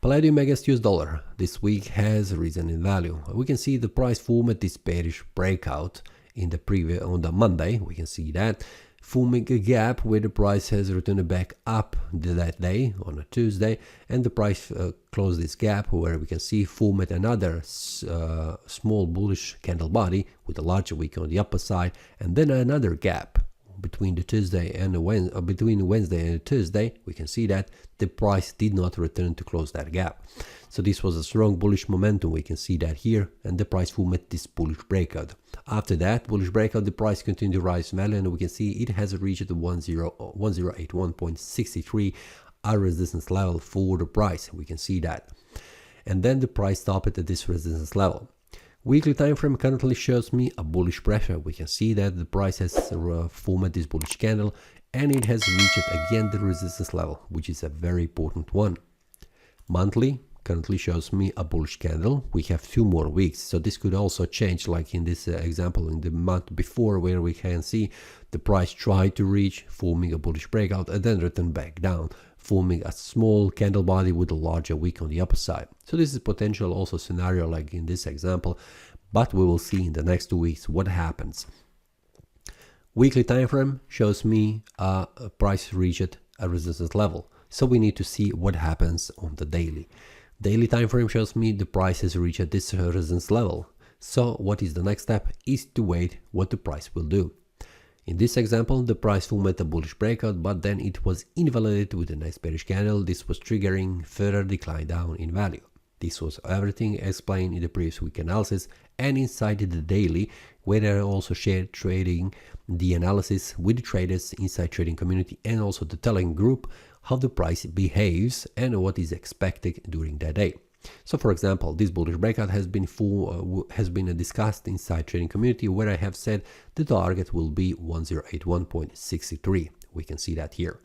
Palladium against US dollar this week has risen in value. We can see the price formed this bearish breakout in the previous on the Monday. We can see that forming a gap where the price has returned back up that day on a Tuesday, and the price closed this gap where we can see formed another small bullish candle body with a larger wick on the upper side, and then another gap between the Tuesday and between Wednesday and Tuesday. We can see that the price did not return to close that gap. So this was a strong bullish momentum. We can see that here, and the price formed this bullish breakout. After that bullish breakout, the price continued to rise in value, and we can see it has reached 1081.63, a resistance level for the price. We can see that, and then the price stopped at this resistance level. Weekly time frame currently shows me a bullish pressure. We can see that the price has formed this bullish candle, and it has reached again the resistance level, which is a very important one. Monthly currently shows me a bullish candle. We have 2 more weeks, so this could also change, like in this example in the month before, where we can see the price try to reach, forming a bullish breakout, and then return back down, forming a small candle body with a larger wick on the upper side. So this is potential also scenario like in this example, but we will see in the next 2 weeks what happens. Weekly time frame shows me a price reached a resistance level, so we need to see what happens on the daily. Daily time frame shows me the price has reached this resistance level. So what is the next step is to wait what the price will do. In this example, the price formed a bullish breakout, but then it was invalidated with a nice bearish candle. This was triggering further decline down in value. This was everything explained in the previous week analysis and inside the daily, where I also shared trading the analysis with the traders inside trading community and also the Telegram group, how the price behaves and what is expected during that day. So for example, this bullish breakout has been discussed inside trading community, where I have said the target will be 1081.63. We can see that here.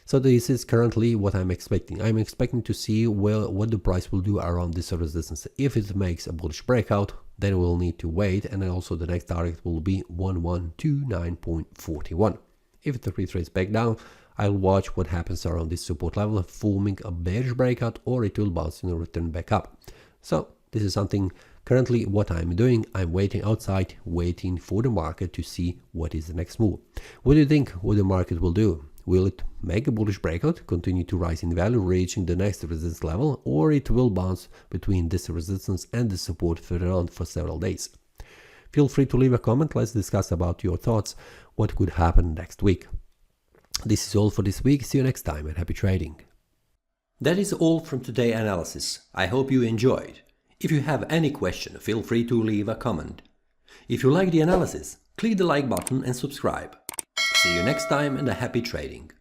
So this is currently what I'm expecting. I'm expecting to see what the price will do around this resistance. If it makes a bullish breakout, then we'll need to wait, and then also the next target will be 1129.41. If it retraces back down, I'll watch what happens around this support level, forming a bearish breakout, or it will bounce and return back up. So this is something currently what I'm doing. I'm waiting outside, waiting for the market to see what is the next move. What do you think what the market will do? Will it make a bullish breakout, continue to rise in value, reaching the next resistance level, or it will bounce between this resistance and the support further on for several days? Feel free to leave a comment. Let's discuss about your thoughts, what could happen next week. This is all for this week. See you next time and happy trading. That is all from today's analysis. I hope you enjoyed. If you have any question, feel free to leave a comment. If you like the analysis, click the like button and subscribe. See you next time and a happy trading.